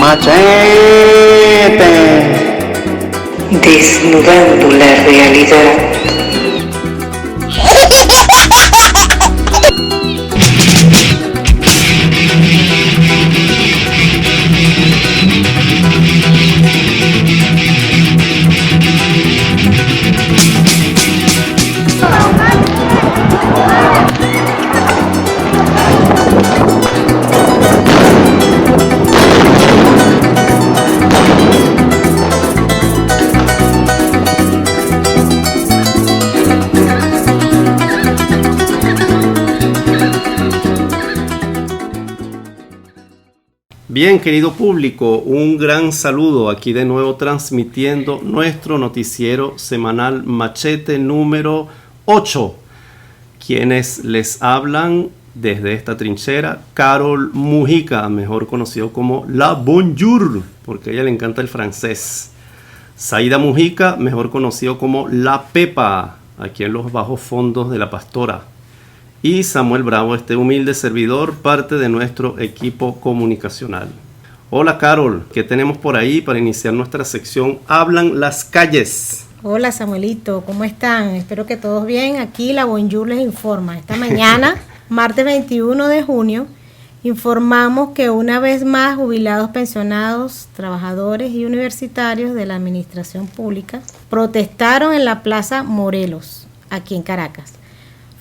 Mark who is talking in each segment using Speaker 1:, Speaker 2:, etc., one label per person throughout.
Speaker 1: Machete.
Speaker 2: Desnudando la realidad.
Speaker 3: Bien, querido público, un gran saludo aquí de nuevo transmitiendo nuestro noticiero semanal Machete número 8. Quienes les hablan desde esta trinchera, Carol Mujica, mejor conocido como La Bonjour, porque a ella le encanta el francés. Zaida Mujica, mejor conocido como La Pepa, aquí en los bajos fondos de La Pastora. Y Samuel Bravo, este humilde servidor, parte de nuestro equipo comunicacional. Hola Carol, ¿qué tenemos por ahí para iniciar nuestra sección Hablan las calles?
Speaker 4: Hola Samuelito, ¿cómo están? Espero que todos bien. Aquí la Bonjour les informa. Esta mañana, martes 21 de junio, informamos que una vez más jubilados, pensionados, trabajadores y universitarios de la administración pública protestaron en la Plaza Morelos, aquí en Caracas,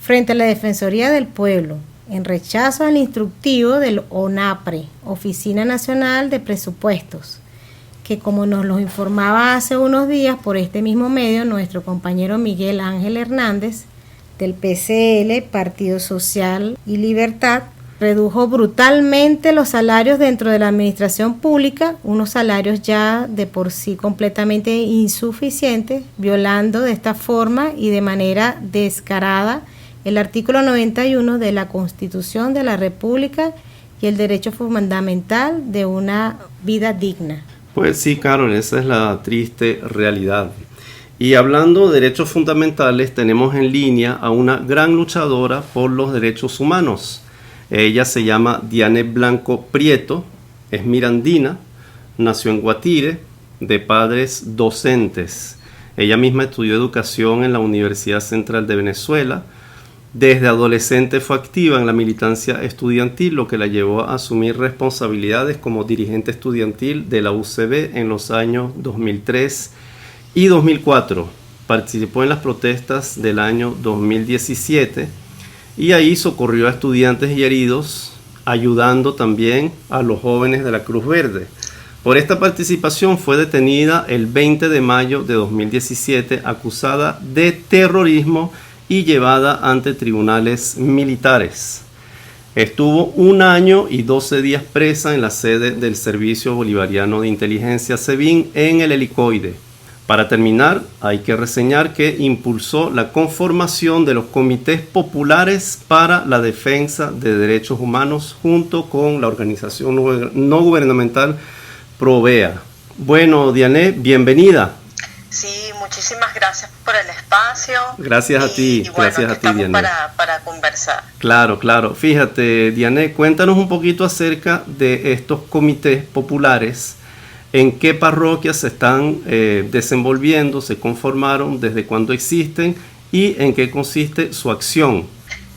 Speaker 4: frente a la Defensoría del Pueblo, en rechazo al instructivo del ONAPRE, Oficina Nacional de Presupuestos, que como nos lo informaba hace unos días por este mismo medio nuestro compañero Miguel Ángel Hernández, del PCL, Partido Social y Libertad, redujo brutalmente los salarios dentro de la administración pública, unos salarios ya de por sí completamente insuficientes, violando de esta forma y de manera descarada el artículo 91 de la Constitución de la República y el derecho fundamental de una vida digna.
Speaker 3: Pues sí, Carol, esa es la triste realidad. Y hablando de derechos fundamentales, tenemos en línea a una gran luchadora por los derechos humanos. Ella se llama Dianet Blanco Prieto, es mirandina, nació en Guatire, de padres docentes. Ella misma estudió educación en la Universidad Central de Venezuela. Desde adolescente fue activa en la militancia estudiantil, lo que la llevó a asumir responsabilidades como dirigente estudiantil de la UCB en los años 2003 y 2004. Participó en las protestas del año 2017 y ahí socorrió a estudiantes y heridos, ayudando también a los jóvenes de la Cruz Verde. Por esta participación fue detenida el 20 de mayo de 2017, acusada de terrorismo y llevada ante tribunales militares. Estuvo 1 año y 12 días presa en la sede del Servicio Bolivariano de Inteligencia SEBIN en el Helicoide. Para terminar, hay que reseñar que impulsó la conformación de los comités populares para la defensa de derechos humanos junto con la organización no gubernamental Provea. Bueno, Dianet, bienvenida.
Speaker 5: Sí, muchísimas gracias por el espacio.
Speaker 3: Gracias a ti,
Speaker 5: y bueno,
Speaker 3: gracias a ti, Dianet.
Speaker 5: Para conversar.
Speaker 3: Claro. Fíjate, Dianet, cuéntanos un poquito acerca de estos comités populares. ¿En qué parroquias se están desenvolviendo, se conformaron, desde cuándo existen y en qué consiste su acción?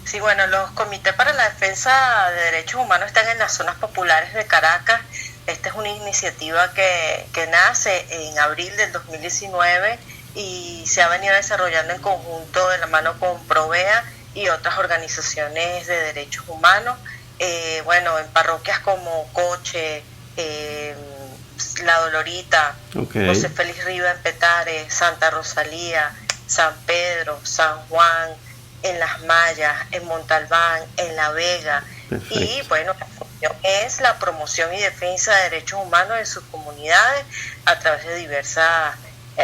Speaker 5: Sí, bueno, los comités para la defensa de derechos humanos están en las zonas populares de Caracas. Esta es una iniciativa que nace en abril del 2019 y se ha venido desarrollando en conjunto de la mano con Provea y otras organizaciones de derechos humanos. En parroquias como Coche, La Dolorita, José Félix Riva en Petare, Santa Rosalía, San Pedro, San Juan, en Las Mayas, en Montalbán, en La Vega. Perfecto. Y bueno, la función es la promoción y defensa de derechos humanos en sus comunidades a través de diversas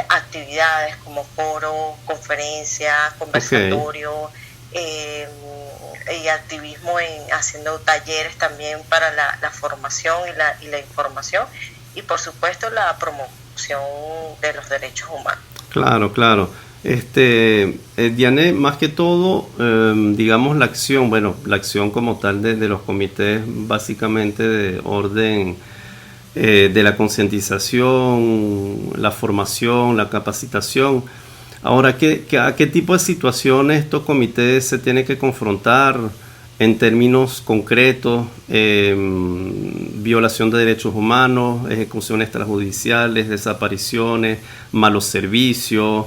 Speaker 5: actividades como foros, conferencias, conversatorios, y activismo haciendo talleres también para la formación y la información y por supuesto la promoción de los derechos humanos.
Speaker 3: Claro. Dianet, más que todo, digamos la acción como tal de los comités básicamente de orden de la concientización, la formación, la capacitación. Ahora, ¿a qué tipo de situaciones estos comités se tienen que confrontar en términos concretos? Violación de derechos humanos, ejecuciones extrajudiciales, desapariciones, malos servicios,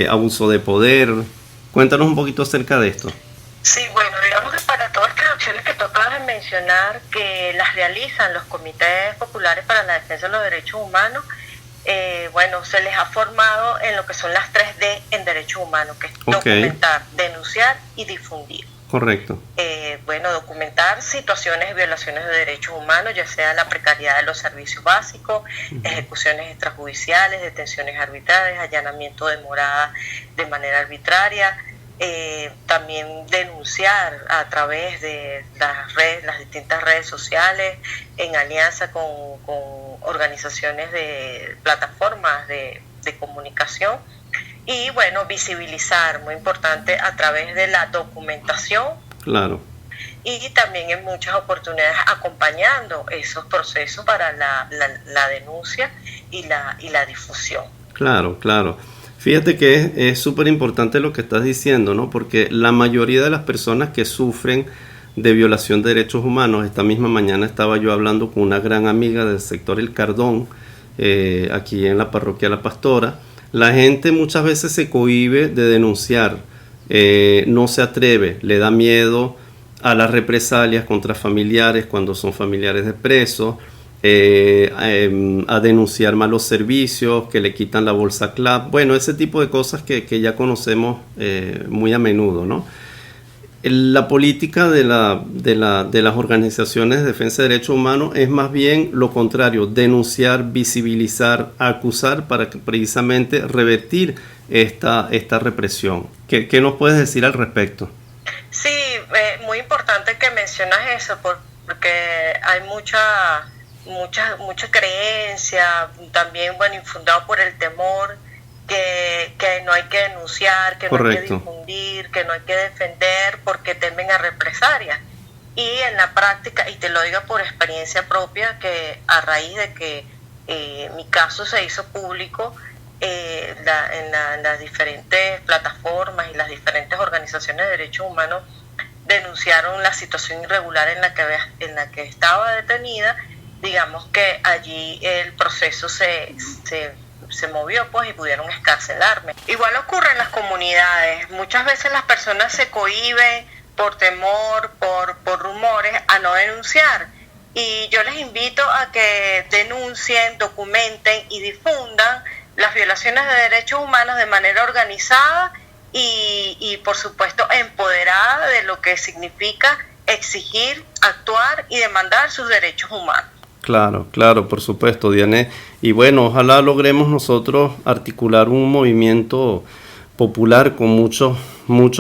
Speaker 3: abuso de poder. Cuéntanos un poquito acerca de esto.
Speaker 5: Sí, bueno, digamos que para todas estas acciones que tú acabas de mencionar, que las realizan los comités populares para la defensa de los derechos humanos, bueno, se les ha formado en lo que son las 3D en derechos humanos, que es documentar, denunciar y difundir.
Speaker 3: Correcto.
Speaker 5: Bueno, documentar situaciones de violaciones de derechos humanos, ya sea la precariedad de los servicios básicos, ejecuciones extrajudiciales, detenciones arbitrarias, allanamiento de morada de manera arbitraria, también denunciar a través de las distintas redes sociales, en alianza con organizaciones de plataformas de comunicación, y bueno, visibilizar, muy importante, a través de la documentación.
Speaker 3: Claro.
Speaker 5: Y también en muchas oportunidades acompañando esos procesos para la denuncia y la difusión.
Speaker 3: Claro, claro. Fíjate que es súper importante lo que estás diciendo, ¿no? Porque la mayoría de las personas que sufren de violación de derechos humanos, esta misma mañana estaba yo hablando con una gran amiga del sector El Cardón, aquí en la parroquia La Pastora. La gente muchas veces se cohíbe de denunciar, no se atreve, le da miedo a las represalias contra familiares cuando son familiares de presos, a denunciar malos servicios, que le quitan la bolsa CLAP, bueno, ese tipo de cosas que ya conocemos muy a menudo, ¿no? La política de las organizaciones de defensa de derechos humanos es más bien lo contrario, denunciar, visibilizar, acusar para precisamente revertir esta represión. ¿Qué nos puedes decir al respecto?
Speaker 5: Sí, muy importante que mencionas eso, porque hay mucha creencia, también, bueno, infundado por el temor, que no hay que denunciar, que
Speaker 3: Correcto.
Speaker 5: No hay que difundir, que no hay que defender porque temen a represalias. Y en la práctica, y te lo digo por experiencia propia, que a raíz de que mi caso se hizo público, en las diferentes plataformas y las diferentes organizaciones de derechos humanos denunciaron la situación irregular en la que estaba detenida. Digamos que allí el proceso se movió, pues, y pudieron excarcelarme. Igual ocurre en las comunidades. Muchas veces las personas se cohíben por temor, por rumores, a no denunciar. Y yo les invito a que denuncien, documenten y difundan las violaciones de derechos humanos de manera organizada y por supuesto, empoderada de lo que significa exigir, actuar y demandar sus derechos humanos.
Speaker 3: Claro, claro, por supuesto, Diane. Y bueno, ojalá logremos nosotros articular un movimiento popular con muchos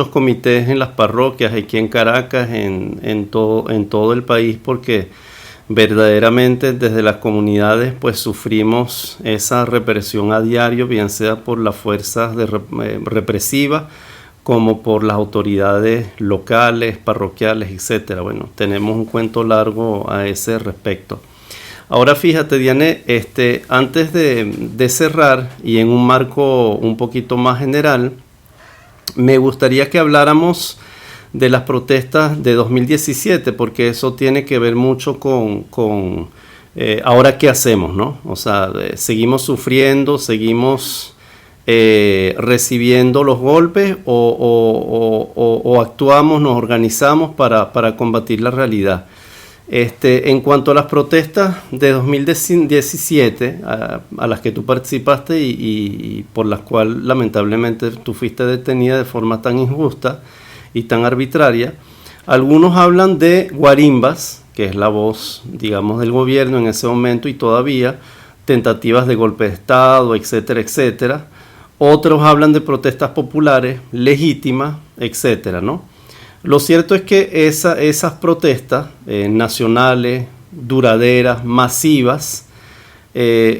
Speaker 3: comités en las parroquias, aquí en Caracas, en todo el país, porque verdaderamente desde las comunidades pues sufrimos esa represión a diario, bien sea por las fuerzas represivas como por las autoridades locales, parroquiales, etcétera. Bueno, tenemos un cuento largo a ese respecto. Ahora fíjate, Diane, antes de cerrar y en un marco un poquito más general, me gustaría que habláramos de las protestas de 2017, porque eso tiene que ver mucho con ahora qué hacemos, ¿no? O sea, seguimos sufriendo, seguimos recibiendo los golpes o actuamos, nos organizamos para combatir la realidad. En cuanto a las protestas de 2017, a las que tú participaste y por las cuales lamentablemente tú fuiste detenida de forma tan injusta y tan arbitraria, algunos hablan de guarimbas, que es la voz, digamos, del gobierno en ese momento y todavía, tentativas de golpe de Estado, etcétera, etcétera. Otros hablan de protestas populares legítimas, etcétera, ¿no? Lo cierto es que esas protestas nacionales, duraderas, masivas,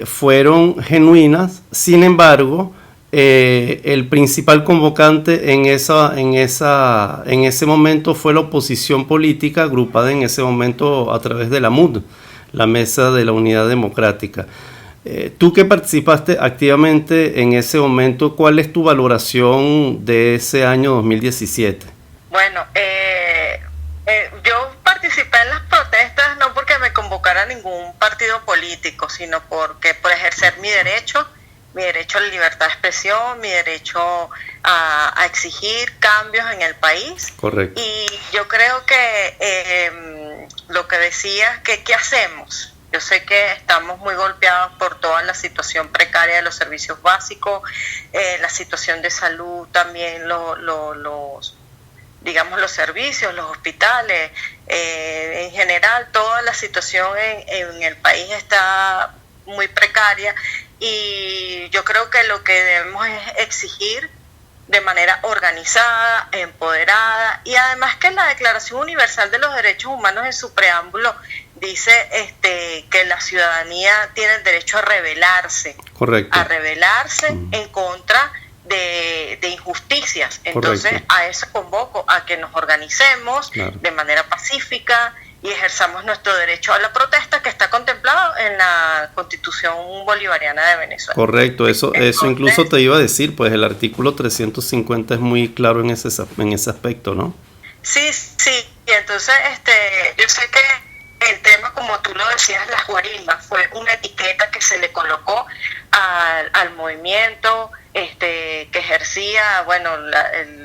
Speaker 3: fueron genuinas. Sin embargo, el principal convocante en ese momento fue la oposición política agrupada en ese momento a través de la MUD, la Mesa de la Unidad Democrática. Tú que participaste activamente en ese momento, ¿cuál es tu valoración de ese año 2017?
Speaker 5: Bueno, yo participé en las protestas no porque me convocara ningún partido político, sino porque por ejercer mi derecho a la libertad de expresión, mi derecho a exigir cambios en el país.
Speaker 3: Correcto.
Speaker 5: Y yo creo que lo que decías, que ¿qué hacemos? Yo sé que estamos muy golpeados por toda la situación precaria de los servicios básicos, la situación de salud también, los servicios, los hospitales, en general toda la situación en el país está muy precaria, y yo creo que lo que debemos es exigir de manera organizada, empoderada, y además que la Declaración Universal de los Derechos Humanos en su preámbulo dice que la ciudadanía tiene el derecho a rebelarse.
Speaker 3: Correcto.
Speaker 5: A rebelarse en contra de injusticias. Entonces,
Speaker 3: correcto,
Speaker 5: a eso convoco, a que nos organicemos, claro, de manera pacífica y ejerzamos nuestro derecho a la protesta, que está contemplado en la Constitución Bolivariana de Venezuela.
Speaker 3: Correcto, eso incluso te iba a decir, pues el artículo 350 es muy claro en ese aspecto, ¿no?
Speaker 5: Sí, y entonces yo sé que el tema, como tú lo decías, las guarimbas, fue una etiqueta que se le colocó al movimiento que ejercía,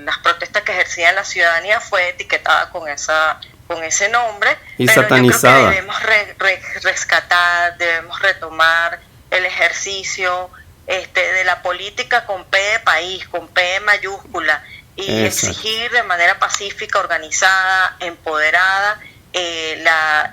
Speaker 5: las protestas que ejercía la ciudadanía fue etiquetada con ese nombre,
Speaker 3: y
Speaker 5: pero
Speaker 3: satanizada.
Speaker 5: Yo creo que debemos rescatar, debemos retomar el ejercicio de la política con P de país, con P mayúscula, y
Speaker 3: exacto,
Speaker 5: exigir de manera pacífica, organizada, empoderada,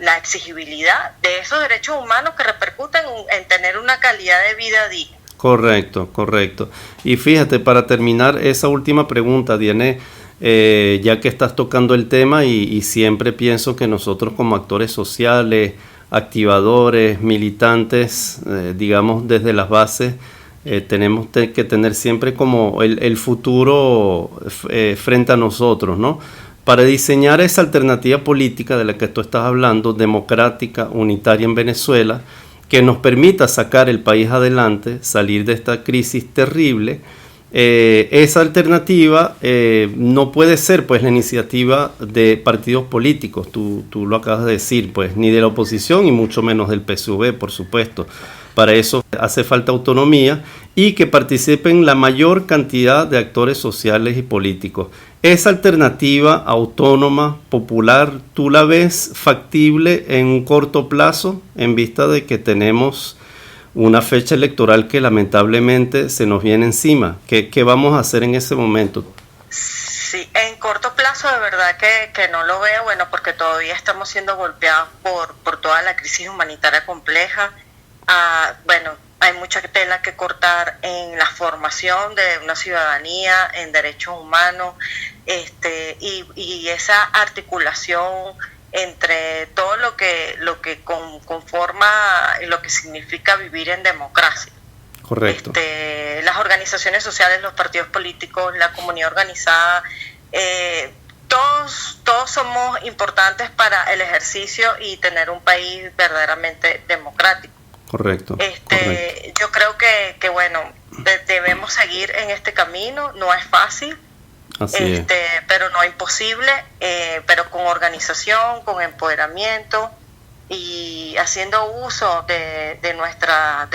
Speaker 5: la exigibilidad de esos derechos humanos que repercuten en tener una calidad de vida digna.
Speaker 3: Correcto. Y fíjate, para terminar esa última pregunta, Diane, ya que estás tocando el tema y siempre pienso que nosotros como actores sociales, activadores, militantes, digamos desde las bases, tenemos que tener siempre como el futuro frente a nosotros, ¿no? Para diseñar esa alternativa política de la que tú estás hablando, democrática, unitaria en Venezuela, que nos permita sacar el país adelante, salir de esta crisis terrible. Esa alternativa no puede ser pues la iniciativa de partidos políticos, tú lo acabas de decir, pues ni de la oposición y mucho menos del PSV, por supuesto. Para eso hace falta autonomía y que participen la mayor cantidad de actores sociales y políticos. Esa alternativa autónoma, popular, ¿tú la ves factible en un corto plazo en vista de que tenemos una fecha electoral que lamentablemente se nos viene encima? ¿Qué vamos a hacer en ese momento?
Speaker 5: Sí, en corto plazo de verdad que no lo veo, porque todavía estamos siendo golpeados por toda la crisis humanitaria compleja. Hay mucha tela que cortar en la formación de una ciudadanía en derechos humanos, y esa articulación entre todo lo que conforma lo que significa vivir en democracia.
Speaker 3: Correcto.
Speaker 5: Las organizaciones sociales, los partidos políticos, la comunidad organizada, todos somos importantes para el ejercicio y tener un país verdaderamente democrático.
Speaker 3: Correcto.
Speaker 5: Yo creo que debemos seguir en este camino. No es fácil,
Speaker 3: así
Speaker 5: pero no imposible, pero con organización, con empoderamiento y haciendo uso de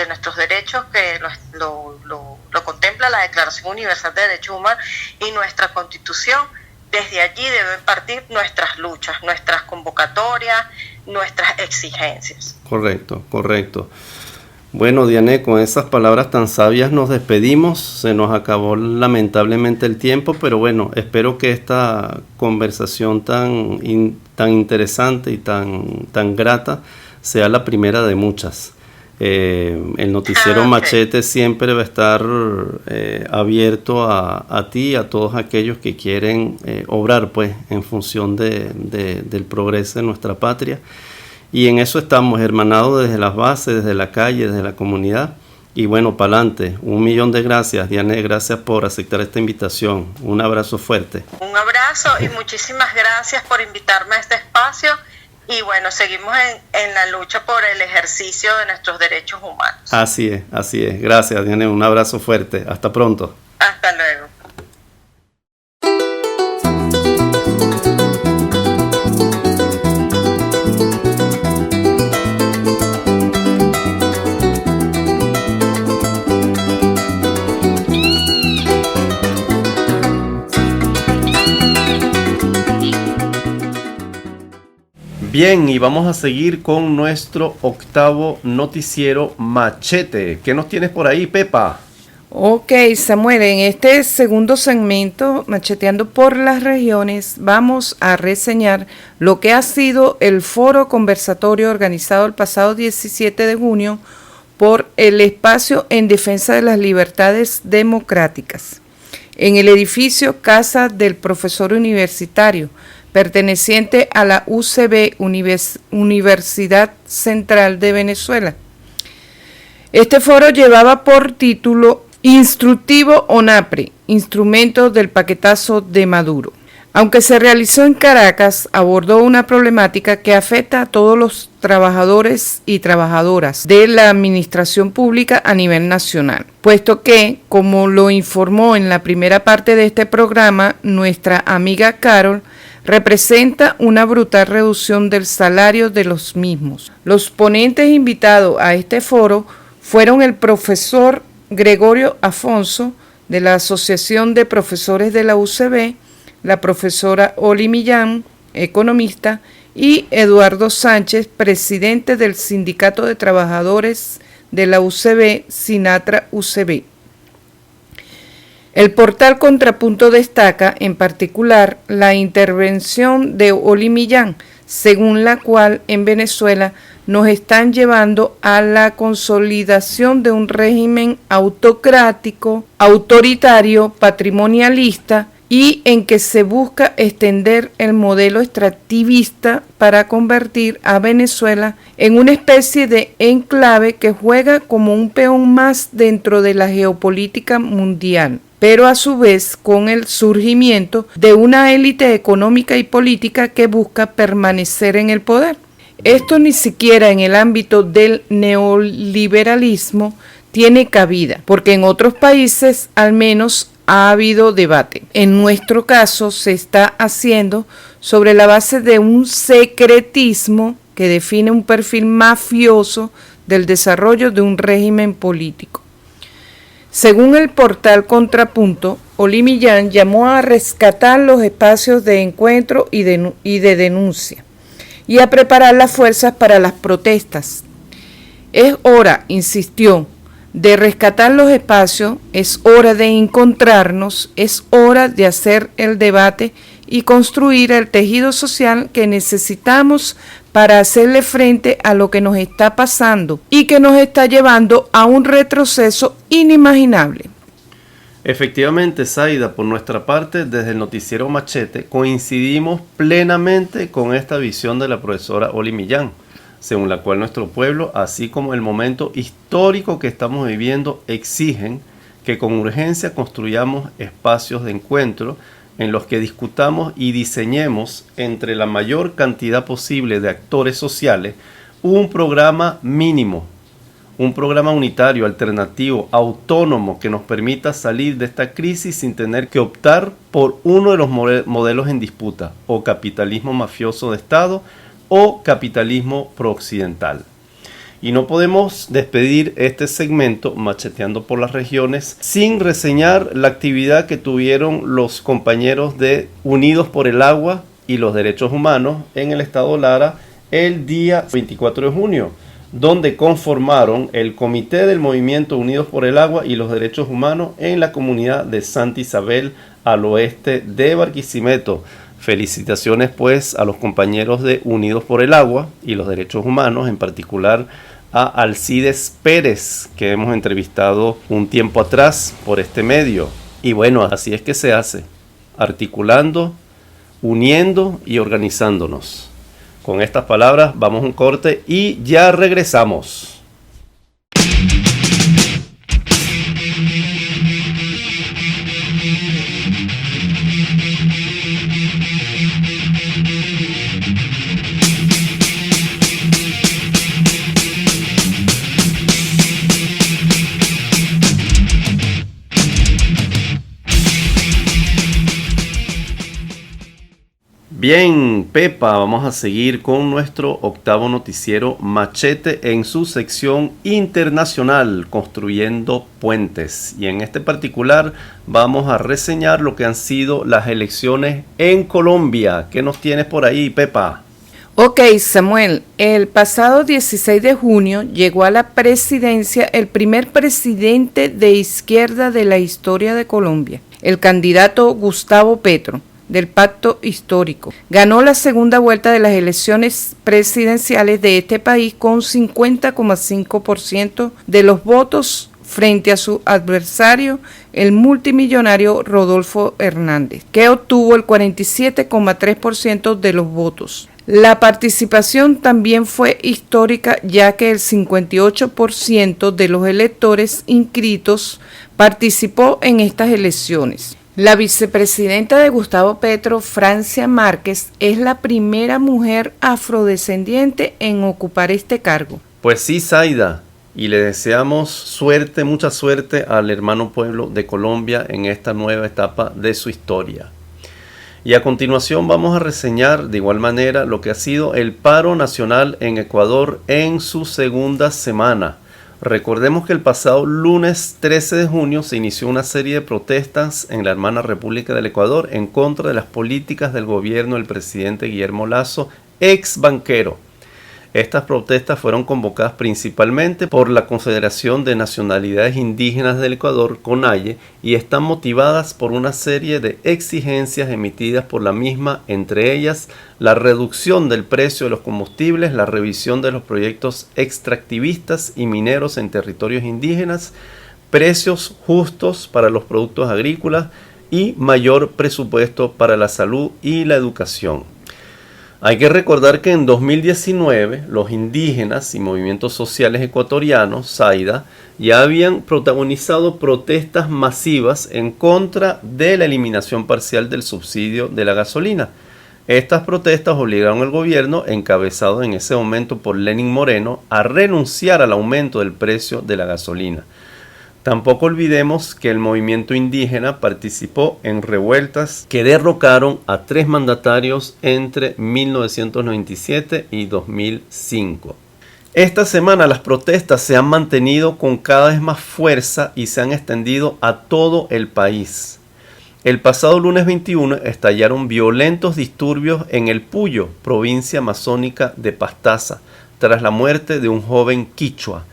Speaker 5: nuestros derechos, que lo contempla la Declaración Universal de Derechos Humanos y nuestra Constitución. Desde allí deben partir nuestras luchas, nuestras convocatorias, nuestras exigencias.
Speaker 3: Correcto. Bueno, Diane, con esas palabras tan sabias nos despedimos. Se nos acabó lamentablemente el tiempo, pero bueno, espero que esta conversación tan interesante y tan grata sea la primera de muchas. El noticiero Machete siempre va a estar abierto a ti y a todos aquellos que quieren obrar pues en función del progreso de nuestra patria, y en eso estamos hermanados desde las bases, desde la calle, desde la comunidad, y bueno, para adelante. 1.000.000 de gracias, Diane, gracias por aceptar esta invitación. Un abrazo fuerte.
Speaker 5: Un abrazo y muchísimas gracias por invitarme a este espacio. y bueno, seguimos en la lucha por el ejercicio de nuestros derechos humanos.
Speaker 3: Así es, así es. Gracias, Diane. Un abrazo fuerte. Hasta pronto.
Speaker 5: Hasta luego.
Speaker 3: Bien, y vamos a seguir con nuestro octavo noticiero Machete. ¿Qué nos tienes por ahí, Pepa?
Speaker 1: Ok, Samuel, en este segundo segmento, Macheteando por las Regiones, vamos a reseñar lo que ha sido el foro conversatorio organizado el pasado 17 de junio por el Espacio en Defensa de las Libertades Democráticas, en el edificio Casa del Profesor Universitario, perteneciente a la UCB, Universidad Central de Venezuela. Este foro llevaba por título Instructivo ONAPRE, Instrumento del Paquetazo de Maduro. Aunque se realizó en Caracas, abordó una problemática que afecta a todos los trabajadores y trabajadoras de la administración pública a nivel nacional, puesto que, como lo informó en la primera parte de este programa nuestra amiga Carol, representa una brutal reducción del salario de los mismos. Los ponentes invitados a este foro fueron el profesor Gregorio Afonso, de la Asociación de Profesores de la UCB, la profesora Oli Millán, economista, y Eduardo Sánchez, presidente del Sindicato de Trabajadores de la UCB, Sinatra UCB. El portal Contrapunto destaca, en particular, la intervención de Oli Millán, según la cual en Venezuela nos están llevando a la consolidación de un régimen autocrático, autoritario, patrimonialista, y en que se busca extender el modelo extractivista para convertir a Venezuela en una especie de enclave que juega como un peón más dentro de la geopolítica mundial, pero a su vez con el surgimiento de una élite económica y política que busca permanecer en el poder. Esto ni siquiera en el ámbito del neoliberalismo tiene cabida, porque en otros países al menos ha habido debate. En nuestro caso se está haciendo sobre la base de un secretismo que define un perfil mafioso del desarrollo de un régimen político. Según el portal Contrapunto, Oli Millán llamó a rescatar los espacios de encuentro y de denuncia y a preparar las fuerzas para las protestas. Es hora, insistió, de rescatar los espacios, es hora de encontrarnos, es hora de hacer el debate y construir el tejido social que necesitamos para hacerle frente a lo que nos está pasando y que nos está llevando a un retroceso inimaginable.
Speaker 3: Efectivamente, Zaida, por nuestra parte, desde el noticiero Machete, coincidimos plenamente con esta visión de la profesora Oli Millán, según la cual nuestro pueblo, así como el momento histórico que estamos viviendo, exigen que con urgencia construyamos espacios de encuentro en los que discutamos y diseñemos entre la mayor cantidad posible de actores sociales un programa mínimo, un programa unitario, alternativo, autónomo, que nos permita salir de esta crisis sin tener que optar por uno de los modelos en disputa, o capitalismo mafioso de Estado o capitalismo prooccidental. Y no podemos despedir este segmento Macheteando por las Regiones sin reseñar la actividad que tuvieron los compañeros de Unidos por el Agua y los Derechos Humanos en el estado Lara el día 24 de junio, donde conformaron el Comité del Movimiento Unidos por el Agua y los Derechos Humanos en la comunidad de Santa Isabel, al oeste de Barquisimeto. Felicitaciones pues a los compañeros de Unidos por el Agua y los Derechos Humanos, en particular a Alcides Pérez, que hemos entrevistado un tiempo atrás por este medio. Y bueno, así es que se hace, articulando, uniendo y organizándonos. Con estas palabras vamos a un corte y ya regresamos. Bien, Pepa, vamos a seguir con nuestro octavo noticiero Machete en su sección internacional, construyendo puentes. Y en este particular vamos a reseñar lo que han sido las elecciones en Colombia. ¿Qué nos tienes por ahí, Pepa?
Speaker 1: Ok, Samuel, el pasado 16 de junio llegó a la presidencia el primer presidente de izquierda de la historia de Colombia, el candidato Gustavo Petro, del Pacto Histórico. Ganó la segunda vuelta de las elecciones presidenciales de este país con 50,5% de los votos frente a su adversario, el multimillonario Rodolfo Hernández, que obtuvo el 47,3% de los votos. La participación también fue histórica, ya que el 58% de los electores inscritos participó en estas elecciones. La vicepresidenta de Gustavo Petro, Francia Márquez, es la primera mujer afrodescendiente en ocupar este cargo.
Speaker 3: Pues sí, Zaida, y le deseamos suerte, mucha suerte al hermano pueblo de Colombia en esta nueva etapa de su historia. Y a continuación vamos a reseñar de igual manera lo que ha sido el paro nacional en Ecuador en su segunda semana. Recordemos que el pasado lunes 13 de junio se inició una serie de protestas en la hermana República del Ecuador en contra de las políticas del gobierno del presidente Guillermo Lasso, ex banquero. Estas protestas fueron convocadas principalmente por la Confederación de Nacionalidades Indígenas del Ecuador, CONAIE, y están motivadas por una serie de exigencias emitidas por la misma, entre ellas la reducción del precio de los combustibles, la revisión de los proyectos extractivistas y mineros en territorios indígenas, precios justos para los productos agrícolas y mayor presupuesto para la salud y la educación. Hay que recordar que en 2019 los indígenas y movimientos sociales ecuatorianos, Zaida, ya habían protagonizado protestas masivas en contra de la eliminación parcial del subsidio de la gasolina. Estas protestas obligaron al gobierno, encabezado en ese momento por Lenín Moreno, a renunciar al aumento del precio de la gasolina. Tampoco olvidemos que el movimiento indígena participó en revueltas que derrocaron a 3 mandatarios entre 1997 y 2005. Esta semana las protestas se han mantenido con cada vez más fuerza y se han extendido a todo el país. El pasado lunes 21 estallaron violentos disturbios en El Puyo, provincia amazónica de Pastaza, tras la muerte de un joven quichua.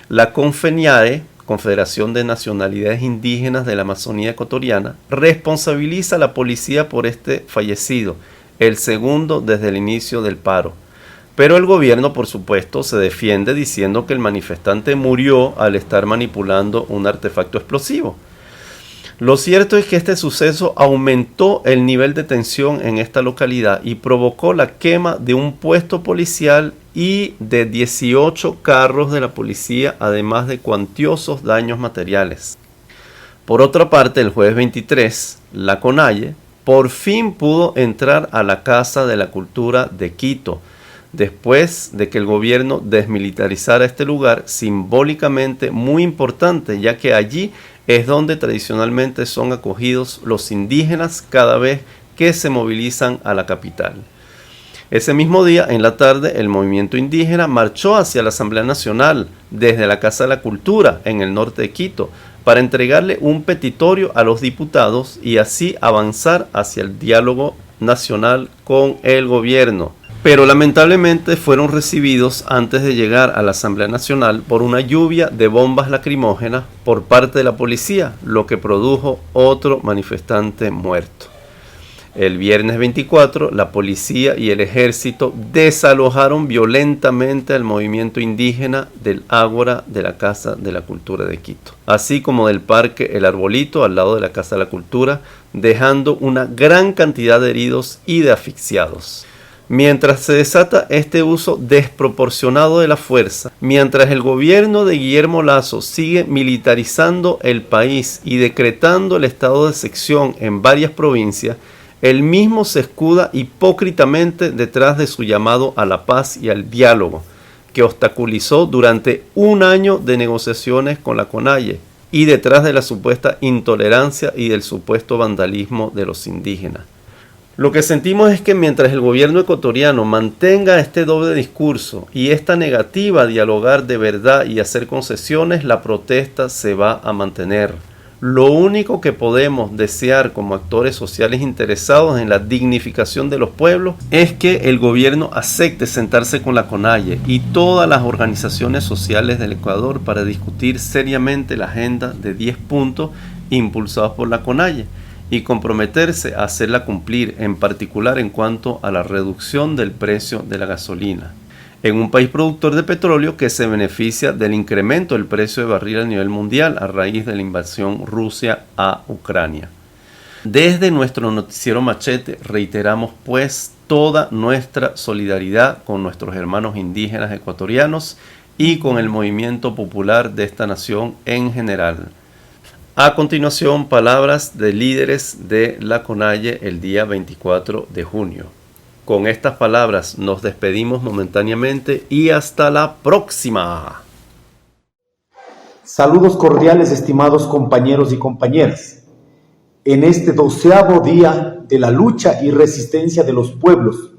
Speaker 3: La CONFENIAE, Confederación de Nacionalidades Indígenas de la Amazonía Ecuatoriana, responsabiliza a la policía por este fallecido, el segundo desde el inicio del paro. Pero el gobierno, por supuesto, se defiende diciendo que el manifestante murió al estar manipulando un artefacto explosivo. Lo cierto es que este suceso aumentó el nivel de tensión en esta localidad y provocó la quema de un puesto policial y de 18 carros de la policía, además de cuantiosos daños materiales. Por otra parte, el jueves 23, la CONAIE por fin pudo entrar a la Casa de la Cultura de Quito, después de que el gobierno desmilitarizara este lugar, simbólicamente muy importante, ya que allí es donde tradicionalmente son acogidos los indígenas cada vez que se movilizan a la capital. Ese mismo día, en la tarde, el movimiento indígena marchó hacia la Asamblea Nacional desde la Casa de la Cultura en el norte de Quito para entregarle un petitorio a los diputados y así avanzar hacia el diálogo nacional con el gobierno. Pero lamentablemente fueron recibidos antes de llegar a la Asamblea Nacional por una lluvia de bombas lacrimógenas por parte de la policía, lo que produjo otro manifestante muerto. El viernes 24, la policía y el ejército desalojaron violentamente al movimiento indígena del Ágora de la Casa de la Cultura de Quito, así como del Parque El Arbolito al lado de la Casa de la Cultura, dejando una gran cantidad de heridos y de asfixiados. Mientras se desata este uso desproporcionado de la fuerza, mientras el gobierno de Guillermo Lasso sigue militarizando el país y decretando el estado de excepción en varias provincias, él mismo se escuda hipócritamente detrás de su llamado a la paz y al diálogo, que obstaculizó durante un año de negociaciones con la CONAIE y detrás de la supuesta intolerancia y del supuesto vandalismo de los indígenas. Lo que sentimos es que mientras el gobierno ecuatoriano mantenga este doble discurso y esta negativa a dialogar de verdad y hacer concesiones, la protesta se va a mantener. Lo único que podemos desear como actores sociales interesados en la dignificación de los pueblos es que el gobierno acepte sentarse con la CONAIE y todas las organizaciones sociales del Ecuador para discutir seriamente la agenda de 10 puntos impulsados por la CONAIE y comprometerse a hacerla cumplir, en particular en cuanto a la reducción del precio de la gasolina, en un país productor de petróleo que se beneficia del incremento del precio de barril a nivel mundial a raíz de la invasión Rusia a Ucrania. Desde nuestro noticiero Machete reiteramos pues toda nuestra solidaridad con nuestros hermanos indígenas ecuatorianos y con el movimiento popular de esta nación en general. A continuación, palabras de líderes de la CONAIE el día 24 de junio. Con estas palabras nos despedimos momentáneamente y hasta la próxima.
Speaker 6: Saludos cordiales, estimados compañeros y compañeras. En este 12º día de la lucha y resistencia de los pueblos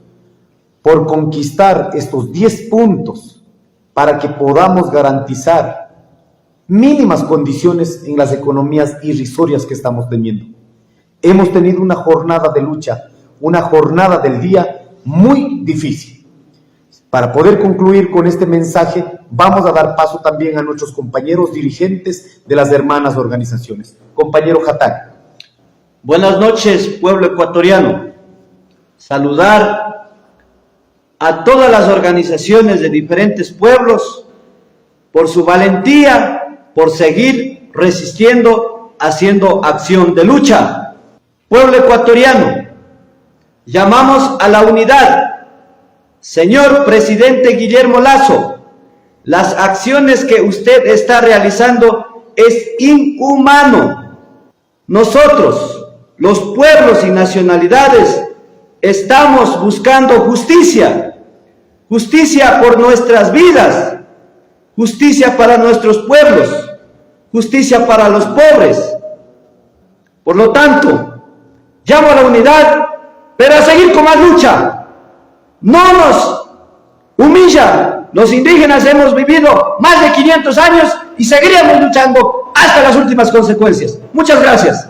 Speaker 6: por conquistar estos 10 puntos para que podamos garantizar mínimas condiciones en las economías irrisorias que estamos teniendo. Hemos tenido una jornada de lucha, una jornada del día muy difícil. Para poder concluir con este mensaje, vamos a dar paso también a nuestros compañeros dirigentes de las hermanas organizaciones. Compañero Jatán.
Speaker 7: Buenas noches, pueblo ecuatoriano. Saludar a todas las organizaciones de diferentes pueblos por su valentía, por seguir resistiendo, haciendo acción de lucha. Pueblo ecuatoriano, llamamos a la unidad. Señor presidente Guillermo Lasso, las acciones que usted está realizando es inhumano. Nosotros, los pueblos y nacionalidades, estamos buscando justicia. Justicia por nuestras vidas. Justicia para nuestros pueblos, justicia para los pobres. Por lo tanto, llamo a la unidad, pero a seguir con más lucha. No nos humilla. Los indígenas hemos vivido más de 500 años y seguiremos luchando hasta las últimas consecuencias. Muchas gracias.